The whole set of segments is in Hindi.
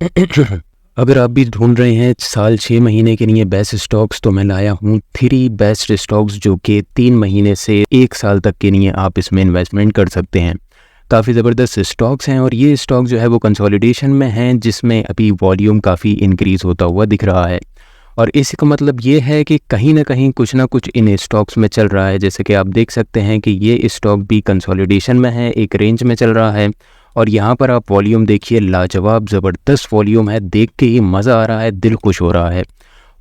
अगर आप भी ढूंढ रहे हैं साल 6 महीने के लिए बेस्ट स्टॉक्स, तो मैं लाया हूँ 3 बेस्ट स्टॉक्स जो कि 3 महीने से 1 साल तक के लिए आप इसमें इन्वेस्टमेंट कर सकते हैं। काफ़ी ज़बरदस्त स्टॉक्स हैं और ये स्टॉक जो है वो कंसोलिडेशन में हैं, जिसमें अभी वॉल्यूम काफ़ी इंक्रीज़ होता हुआ दिख रहा है। और इसका मतलब ये है कि कहीं ना कुछ इन स्टॉक्स में चल रहा है। जैसे कि आप देख सकते हैं कि ये स्टॉक भी कंसोलिडेशन में है, एक रेंज में चल रहा है। और यहाँ पर आप वॉल्यूम देखिए, लाजवाब ज़बरदस्त वॉल्यूम है, देख के ही मज़ा आ रहा है, दिल खुश हो रहा है।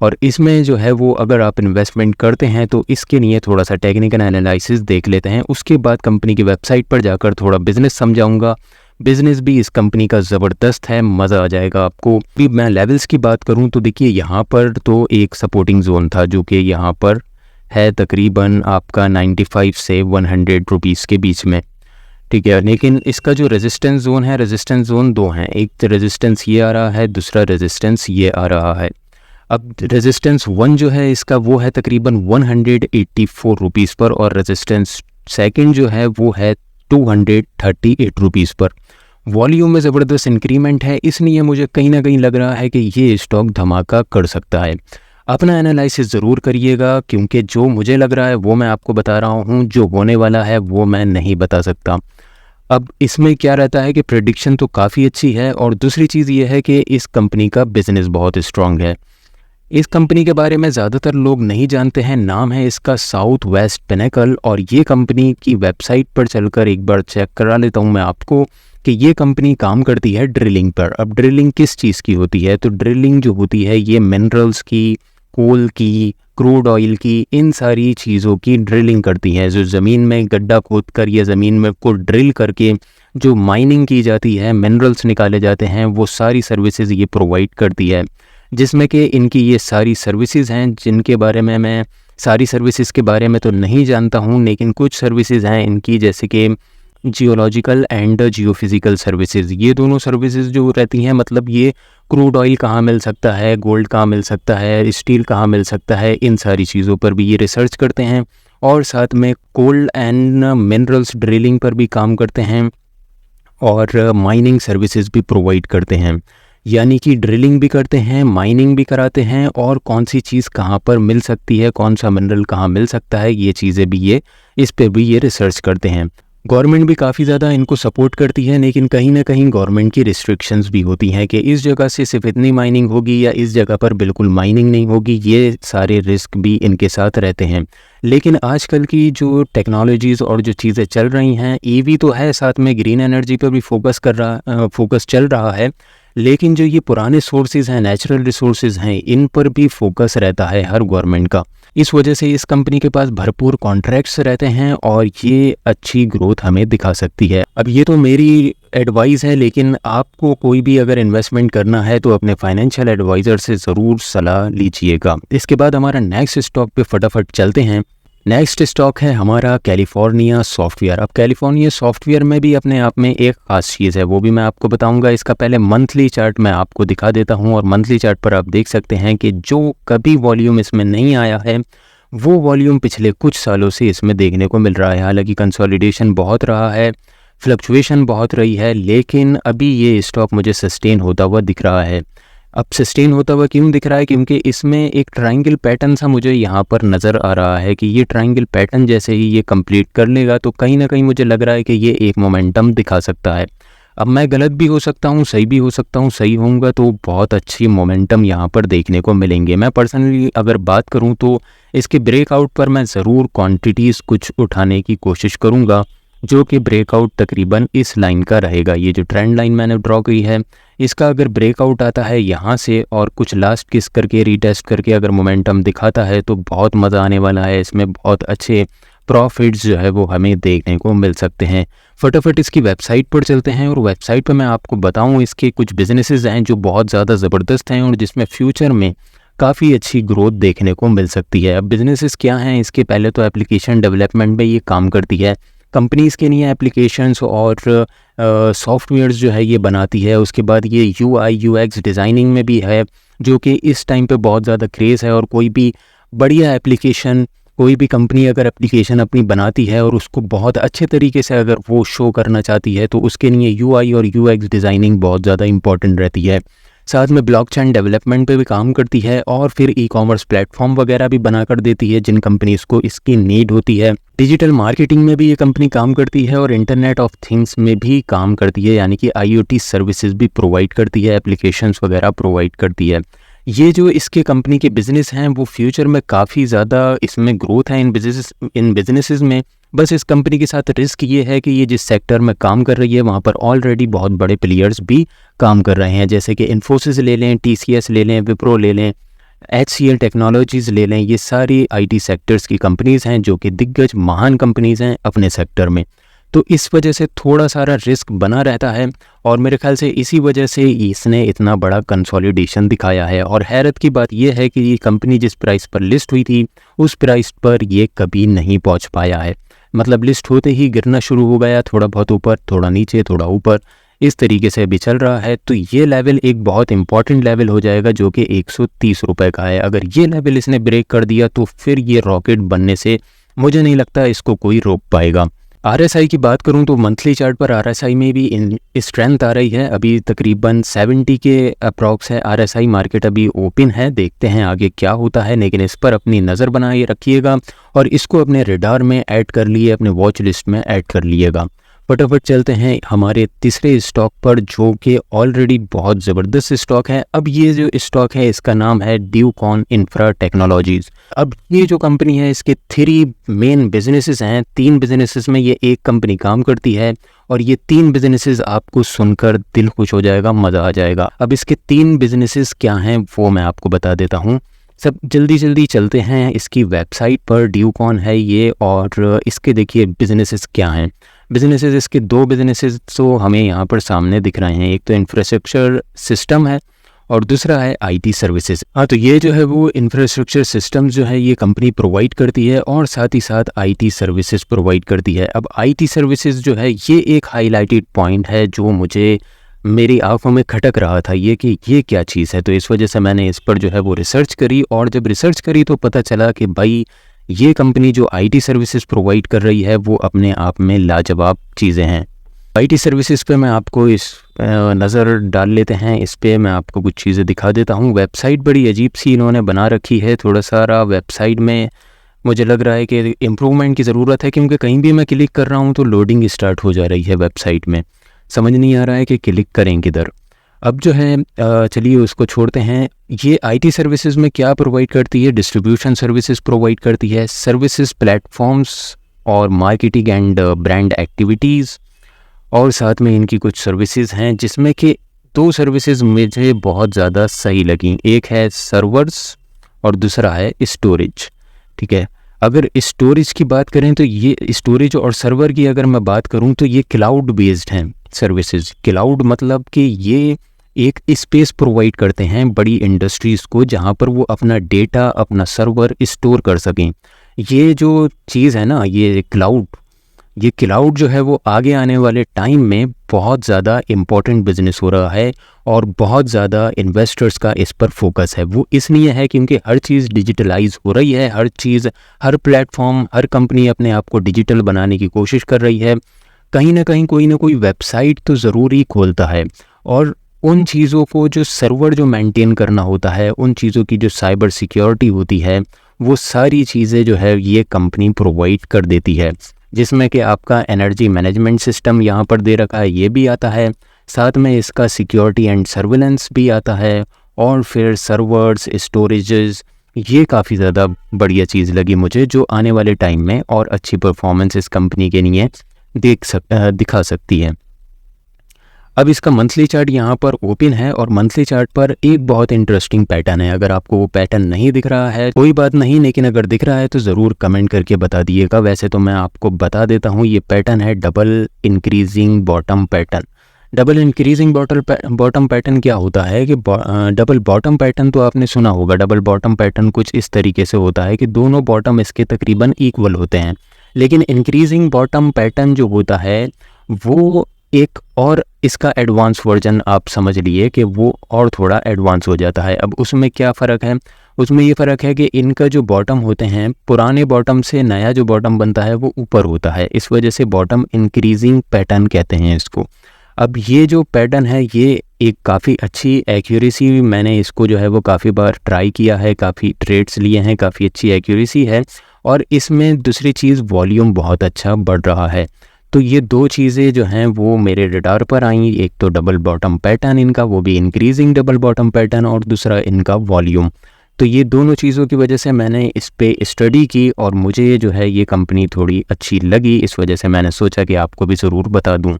और इसमें जो है वो अगर आप इन्वेस्टमेंट करते हैं तो इसके लिए थोड़ा सा टेक्निकल एनालिसिस देख लेते हैं। उसके बाद कंपनी की वेबसाइट पर जाकर थोड़ा बिजनेस समझाऊंगा। बिजनेस भी इस कंपनी का ज़बरदस्त है, मज़ा आ जाएगा आपको। भी मैं लेवल्स की बात करूं तो देखिए, यहाँ पर तो एक सपोर्टिंग जोन था जो कि यहाँ पर है तकरीबन आपका 95 से 100 रुपीज़ के बीच में, ठीक है। लेकिन इसका जो रेजिस्टेंस जोन है, रेजिस्टेंस जोन दो हैं, एक रेजिस्टेंस ये आ रहा है, दूसरा रेजिस्टेंस ये आ रहा है। अब रेजिस्टेंस 1 जो है इसका वो है तकरीबन 184 रुपीज़ पर, और रेजिस्टेंस सेकंड जो है वो है 238 रुपीज़ पर। वॉल्यूम में ज़बरदस्त इंक्रीमेंट है, इसलिए मुझे कहीं ना कहीं लग रहा है कि ये स्टॉक धमाका कर सकता है। अपना एनालिसिस ज़रूर करिएगा, क्योंकि जो मुझे लग रहा है वो मैं आपको बता रहा हूँ, जो होने वाला है वो मैं नहीं बता सकता। अब इसमें क्या रहता है कि प्रेडिक्शन तो काफ़ी अच्छी है, और दूसरी चीज़ ये है कि इस कंपनी का बिज़नेस बहुत स्ट्रॉन्ग है। इस कंपनी के बारे में ज़्यादातर लोग नहीं जानते हैं। नाम है इसका साउथ वेस्ट पिनेकल, और ये कंपनी की वेबसाइट पर चलकर एक बार चेक करा लेता हूँ मैं आपको कि ये कंपनी काम करती है ड्रिलिंग पर। अब ड्रिलिंग किस चीज़ की होती है? तो ड्रिलिंग जो होती है ये मिनरल्स की, कोल की, क्रूड ऑयल की, इन सारी चीज़ों की ड्रिलिंग करती है। जो ज़मीन में गड्ढा खोद कर या ज़मीन में को ड्रिल करके जो माइनिंग की जाती है, मिनरल्स निकाले जाते हैं, वो सारी सर्विसेज ये प्रोवाइड करती है। जिसमें कि इनकी ये सारी सर्विसेज हैं, जिनके बारे में मैं सारी सर्विसेज के बारे में तो नहीं जानता हूँ, लेकिन कुछ सर्विसेज हैं इनकी, जैसे कि जियोलॉजिकल एंड जियोफिज़िकल सर्विसेज। ये दोनों सर्विसेज जो रहती हैं, मतलब ये क्रूड ऑयल कहाँ मिल सकता है, गोल्ड कहाँ मिल सकता है, स्टील कहाँ मिल सकता है, इन सारी चीज़ों पर भी ये रिसर्च करते हैं। और साथ में कोल एंड मिनरल्स ड्रिलिंग पर भी काम करते हैं, और माइनिंग सर्विसेज भी प्रोवाइड करते हैं। यानी कि ड्रिलिंग भी करते हैं, माइनिंग भी कराते हैं, और कौन सी चीज़ कहाँ पर मिल सकती है, कौन सा मिनरल कहाँ मिल सकता है, ये चीज़ें भी ये इस पे भी ये रिसर्च करते हैं। गवर्नमेंट भी काफ़ी ज़्यादा इनको सपोर्ट करती है, लेकिन कहीं ना कहीं गवर्नमेंट की रिस्ट्रिक्शंस भी होती हैं कि इस जगह से सिर्फ इतनी माइनिंग होगी या इस जगह पर बिल्कुल माइनिंग नहीं होगी। ये सारे रिस्क भी इनके साथ रहते हैं। लेकिन आजकल की जो टेक्नोलॉजीज़ और जो चीज़ें चल रही हैं, ईवी तो है, साथ में ग्रीन एनर्जी पर भी फोकस चल रहा है। लेकिन जो ये पुराने सोर्सेज हैं, नेचुरल रिसोर्सेज हैं, इन पर भी फोकस रहता है हर गवर्नमेंट का। इस वजह से इस कंपनी के पास भरपूर कॉन्ट्रैक्ट्स रहते हैं, और ये अच्छी ग्रोथ हमें दिखा सकती है। अब ये तो मेरी एडवाइस है, लेकिन आपको कोई भी अगर इन्वेस्टमेंट करना है तो अपने फाइनेंशियल एडवाइज़र से ज़रूर सलाह लीजिएगा। इसके बाद हमारा नेक्स्ट स्टॉक पे फटाफट चलते हैं। नेक्स्ट स्टॉक है हमारा कैलिफोर्निया सॉफ्टवेयर। अब कैलिफोर्निया सॉफ्टवेयर में भी अपने आप में एक ख़ास चीज़ है, वो भी मैं आपको बताऊंगा। इसका पहले मंथली चार्ट मैं आपको दिखा देता हूं, और मंथली चार्ट पर आप देख सकते हैं कि जो कभी वॉल्यूम इसमें नहीं आया है, वो वॉल्यूम पिछले कुछ सालों से इसमें देखने को मिल रहा है। हालांकि कंसोलिडेशन बहुत रहा है, फ्लक्चुएशन बहुत रही है, लेकिन अभी ये स्टॉक मुझे सस्टेन होता हुआ दिख रहा है। अब सस्टेन होता हुआ क्यों दिख रहा है? क्योंकि इसमें एक ट्रायंगल पैटर्न सा मुझे यहाँ पर नज़र आ रहा है कि ये ट्रायंगल पैटर्न जैसे ही ये कंप्लीट कर लेगा, तो कहीं ना कहीं मुझे लग रहा है कि ये एक मोमेंटम दिखा सकता है। अब मैं गलत भी हो सकता हूँ, सही भी हो सकता हूँ। सही होऊंगा तो बहुत अच्छी मोमेंटम यहाँ पर देखने को मिलेंगे। मैं पर्सनली अगर बात करूँ तो इसके ब्रेकआउट पर मैं ज़रूर क्वांटिटीज़ कुछ उठाने की कोशिश करूँगा, जो कि ब्रेकआउट तकरीबन इस लाइन का रहेगा। ये जो ट्रेंड लाइन मैंने ड्रॉ की है, इसका अगर ब्रेकआउट आता है यहाँ से और कुछ लास्ट किस करके रीटेस्ट करके अगर मोमेंटम दिखाता है, तो बहुत मज़ा आने वाला है। इसमें बहुत अच्छे प्रॉफिट्स जो है वो हमें देखने को मिल सकते हैं। फटाफट इसकी वेबसाइट पर चलते हैं, और वेबसाइट पर मैं आपको बताऊं इसके कुछ बिजनेसेस हैं जो बहुत ज़्यादा ज़बरदस्त हैं, और जिसमें फ्यूचर में काफ़ी अच्छी ग्रोथ देखने को मिल सकती है। अब बिजनेसेस क्या हैं इसके? पहले तो एप्लीकेशन डेवलपमेंट में ये काम करती है, कंपनीज़ के लिए एप्लीकेशंस और सॉफ्टवेयर्स जो है ये बनाती है। उसके बाद ये UI UX डिज़ाइनिंग में भी है, जो कि इस टाइम पे बहुत ज़्यादा क्रेज़ है, और कोई भी बढ़िया एप्लीकेशन कोई भी कंपनी अगर एप्लीकेशन अपनी बनाती है और उसको बहुत अच्छे तरीके से अगर वो शो करना चाहती है तो उसके लिए यूआई और यूएक्स डिज़ाइनिंग बहुत ज़्यादा इंपॉर्टेंट रहती है। साथ में ब्लॉकचेन डेवलपमेंट पे भी काम करती है और फिर ई कॉमर्स प्लेटफॉर्म वगैरह भी बना कर देती है जिन कंपनीज़ को इसकी नीड होती है। डिजिटल मार्केटिंग में भी ये कंपनी काम करती है और इंटरनेट ऑफ थिंग्स में भी काम करती है, यानी कि आईओटी सर्विसेज भी प्रोवाइड करती है, एप्लीकेशंस वगैरह प्रोवाइड करती है। ये जो इसके कंपनी के बिज़नेस हैं वो फ्यूचर में काफ़ी ज़्यादा इसमें ग्रोथ है इन बिजनेसेस में। बस इस कंपनी के साथ रिस्क ये है कि ये जिस सेक्टर में काम कर रही है वहाँ पर ऑलरेडी बहुत बड़े प्लेयर्स भी काम कर रहे हैं, जैसे कि इन्फोसिस ले लें, टीसीएस ले लें, विप्रो ले लें, HCL टेक्नोलॉजीज़ ले लें। ये सारी आईटी सेक्टर्स की कंपनीज़ हैं जो कि दिग्गज महान कंपनीज़ हैं अपने सेक्टर में। तो इस वजह से थोड़ा सारा रिस्क बना रहता है और मेरे ख्याल से इसी वजह से इसने इतना बड़ा कंसोलिडेशन दिखाया है। और हैरत की बात यह है कि ये कंपनी जिस प्राइस पर लिस्ट हुई थी उस प्राइस पर ये कभी नहीं पहुंच पाया है। मतलब लिस्ट होते ही गिरना शुरू हो गया, थोड़ा बहुत ऊपर, थोड़ा नीचे, थोड़ा ऊपर, इस तरीके से अभी चल रहा है। तो ये लेवल एक बहुत इंपॉर्टेंट लेवल हो जाएगा जो कि 130 रुपये का है। अगर ये लेवल इसने ब्रेक कर दिया तो फिर ये रॉकेट बनने से मुझे नहीं लगता इसको कोई रोक पाएगा। RSI की बात करूं तो मंथली चार्ट पर RSI में भी स्ट्रेंथ आ रही है। अभी तकरीबन 70 के अप्रॉक्स है RSI। मार्केट अभी ओपन है, देखते हैं आगे क्या होता है, लेकिन इस पर अपनी नज़र बनाए रखिएगा और इसको अपने रडार में ऐड कर लिए, अपने वॉच लिस्ट में ऐड कर लिएगा। फटाफट चलते हैं हमारे तीसरे स्टॉक पर जो कि ऑलरेडी बहुत ज़बरदस्त स्टॉक है। अब ये जो स्टॉक है इसका नाम है ड्यूकॉन इंफ्रा टेक्नोलॉजीज़। अब ये जो कंपनी है इसके 3 मेन बिजनेसेस हैं। 3 बिजनेसेस में ये एक कंपनी काम करती है और ये 3 बिजनेसेस आपको सुनकर दिल खुश हो जाएगा, मज़ा आ जाएगा। अब इसके 3 बिजनेसेस क्या हैं वो मैं आपको बता देता हूँ। सब जल्दी चलते हैं इसकी वेबसाइट पर। ड्यूकॉन है ये और इसके देखिए बिजनेसेस क्या हैं। बिजनेसेस इसके 2 बिजनेसेस तो हमें यहाँ पर सामने दिख रहे हैं। एक तो इंफ्रास्ट्रक्चर सिस्टम है और दूसरा है आईटी सर्विसेज। हाँ, तो ये जो है वो इंफ्रास्ट्रक्चर सिस्टम जो है ये कंपनी प्रोवाइड करती है और साथ ही साथ आईटी सर्विसेज प्रोवाइड करती है। अब आईटी सर्विसेज जो है ये एक हाईलाइटेड पॉइंट है जो मुझे मेरी आंखों में खटक रहा था ये कि ये क्या चीज़ है। तो इस वजह से मैंने इस पर जो है वो रिसर्च करी और जब रिसर्च करी तो पता चला कि भाई ये कंपनी जो आईटी सर्विसेज प्रोवाइड कर रही है वो अपने आप में लाजवाब चीज़ें हैं। आईटी सर्विसेज पे मैं आपको इस नज़र डाल लेते हैं। इस पे मैं आपको कुछ चीज़ें दिखा देता हूँ। वेबसाइट बड़ी अजीब सी इन्होंने बना रखी है। थोड़ा सारा वेबसाइट में मुझे लग रहा है कि इम्प्रूवमेंट की ज़रूरत है, क्योंकि कहीं भी मैं क्लिक कर रहा हूँ तो लोडिंग स्टार्ट हो जा रही है वेबसाइट में। समझ नहीं आ रहा है कि क्लिक करें किधर। अब जो है चलिए उसको छोड़ते हैं। ये आईटी सर्विसेज में क्या प्रोवाइड करती है? डिस्ट्रीब्यूशन सर्विसेज प्रोवाइड करती है, सर्विसेज प्लेटफॉर्म्स और मार्केटिंग एंड ब्रांड एक्टिविटीज़, और साथ में इनकी कुछ सर्विसेज हैं जिसमें कि 2 सर्विसेज मुझे बहुत ज़्यादा सही लगी। एक है सर्वर्स और दूसरा है स्टोरेज। ठीक है, अगर स्टोरेज की बात करें तो ये स्टोरेज और सर्वर की अगर मैं बात करूं तो ये क्लाउड बेस्ड हैं सर्विसेज। क्लाउड मतलब कि ये एक स्पेस प्रोवाइड करते हैं बड़ी इंडस्ट्रीज़ को जहां पर वो अपना डेटा, अपना सर्वर स्टोर कर सकें। ये जो चीज़ है ना, ये क्लाउड जो है वो आगे आने वाले टाइम में बहुत ज़्यादा इम्पॉर्टेंट बिजनेस हो रहा है और बहुत ज़्यादा इन्वेस्टर्स का इस पर फोकस है। वो इसलिए है क्योंकि हर चीज़ डिजिटलाइज हो रही है, हर चीज़, हर प्लेटफॉर्म, हर कंपनी अपने आप को डिजिटल बनाने की कोशिश कर रही है। कहीं ना कहीं कोई ना कोई वेबसाइट तो ज़रूर ही खोलता है और उन चीज़ों को जो सर्वर जो मेंटेन करना होता है, उन चीज़ों की जो साइबर सिक्योरिटी होती है, वो सारी चीज़ें जो है ये कंपनी प्रोवाइड कर देती है, जिसमें कि आपका एनर्जी मैनेजमेंट सिस्टम यहाँ पर दे रखा है, ये भी आता है। साथ में इसका सिक्योरिटी एंड सर्विलेंस भी आता है और फिर सर्वर्स, स्टोरेजेस, ये काफ़ी ज़्यादा बढ़िया चीज़ लगी मुझे, जो आने वाले टाइम में और अच्छी परफॉर्मेंस इस कंपनी के लिए दिखा सकती है। अब इसका मंथली चार्ट यहाँ पर ओपन है और मंथली चार्ट पर एक बहुत इंटरेस्टिंग पैटर्न है। अगर आपको वो पैटर्न नहीं दिख रहा है कोई बात नहीं, लेकिन अगर दिख रहा है तो ज़रूर कमेंट करके बता दिएगा। वैसे तो मैं आपको बता देता हूँ, ये पैटर्न है double increasing bottom pattern. Double increasing bottom pattern क्या होता है कि डबल बॉटम पैटर्न तो आपने सुना होगा। डबल बॉटम पैटर्न कुछ इस तरीके से होता है कि दोनों बॉटम इसके तकरीबन इक्वल होते हैं, लेकिन इंक्रीजिंग बॉटम पैटर्न जो होता है वो एक और इसका एडवांस वर्जन आप समझ लिए कि वो और थोड़ा एडवांस हो जाता है। अब उसमें क्या फ़र्क है? उसमें ये फ़र्क है कि इनका जो बॉटम होते हैं, पुराने बॉटम से नया जो बॉटम बनता है वो ऊपर होता है, इस वजह से बॉटम इंक्रीजिंग पैटर्न कहते हैं इसको। अब ये जो पैटर्न है ये एक काफ़ी अच्छी एक्यूरेसी, मैंने इसको जो है वो काफ़ी बार ट्राई किया है, काफ़ी ट्रेड्स लिए हैं, काफ़ी अच्छी एक्यूरेसी है। और इसमें दूसरी चीज़ वॉल्यूम बहुत अच्छा बढ़ रहा है। तो ये दो चीज़ें जो हैं वो मेरे रडार पर आई, एक तो डबल बॉटम पैटर्न इनका, वो भी इंक्रीजिंग डबल बॉटम पैटर्न, और दूसरा इनका वॉल्यूम। तो ये दोनों चीज़ों की वजह से मैंने इस पे स्टडी की और मुझे जो है ये कंपनी थोड़ी अच्छी लगी, इस वजह से मैंने सोचा कि आपको भी ज़रूर बता दूं।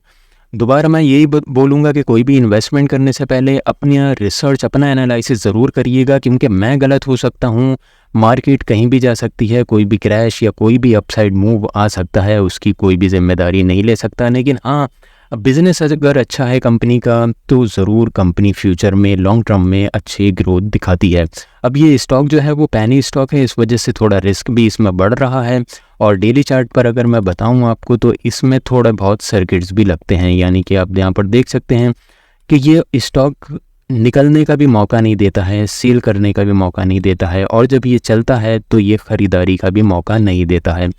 दोबारा मैं यही बोलूँगा कि कोई भी इन्वेस्टमेंट करने से पहले अपना रिसर्च, अपना एनालिसिस ज़रूर करिएगा, क्योंकि मैं गलत हो सकता हूँ, मार्केट कहीं भी जा सकती है, कोई भी क्रैश या कोई भी अपसाइड मूव आ सकता है, उसकी कोई भी जिम्मेदारी नहीं ले सकता। लेकिन हाँ, बिज़नेस अगर अच्छा है कंपनी का तो ज़रूर कंपनी फ्यूचर में लॉन्ग टर्म में अच्छी ग्रोथ दिखाती है। अब ये स्टॉक जो है वो पैनी स्टॉक है, इस वजह से थोड़ा रिस्क भी इसमें बढ़ रहा है। और डेली चार्ट पर अगर मैं बताऊं आपको तो इसमें थोड़े बहुत सर्किट्स भी लगते हैं, यानी कि आप यहाँ पर देख सकते हैं कि ये स्टॉक निकलने का भी मौका नहीं देता है, सेल करने का भी मौका नहीं देता है, और जब ये चलता है तो ये ख़रीदारी का भी मौका नहीं देता है।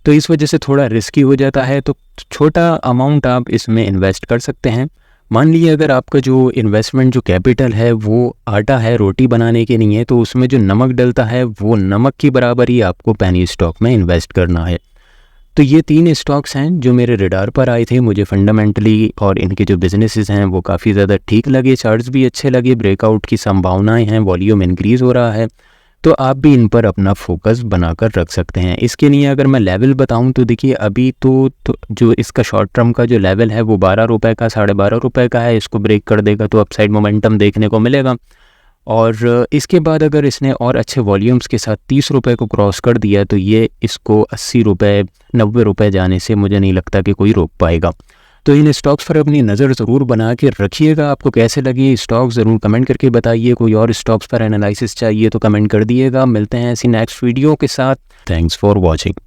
तो इस वजह से थोड़ा रिस्की हो जाता है। तो छोटा अमाउंट आप इसमें इन्वेस्ट कर सकते हैं। मान लीजिए अगर आपका जो इन्वेस्टमेंट जो कैपिटल है वो आटा है रोटी बनाने के लिए, तो उसमें जो नमक डलता है वो नमक की बराबर ही आपको पैनी स्टॉक में इन्वेस्ट करना है। तो ये 3 स्टॉक्स हैं जो मेरे रडार पर आए थे, मुझे फंडामेंटली और इनके जो बिजनेसेस हैं वो काफ़ी ज़्यादा ठीक लगे, चार्ट्स भी अच्छे लगे, ब्रेकआउट की संभावनाएं हैं, वॉल्यूम इंक्रीज़ हो रहा है। तो आप भी इन पर अपना फोकस बनाकर रख सकते हैं। इसके लिए अगर मैं लेवल बताऊं तो देखिए अभी तो जो इसका शॉर्ट टर्म का जो लेवल है वो 12 रुपये का, 12.5 रुपये का है। इसको ब्रेक कर देगा तो अपसाइड मोमेंटम देखने को मिलेगा। और इसके बाद अगर इसने और अच्छे वॉल्यूम्स के साथ 30 रुपये को क्रॉस कर दिया तो ये इसको 80 रुपये 90 रुपये जाने से मुझे नहीं लगता कि कोई रोक पाएगा। तो इन स्टॉक्स पर अपनी नज़र ज़रूर बना के रखिएगा। आपको कैसे लगे स्टॉक ज़रूर कमेंट करके बताइए। कोई और स्टॉक्स पर एनालिसिस चाहिए तो कमेंट कर दिएगा। मिलते हैं ऐसी नेक्स्ट वीडियो के साथ। Thanks for watching.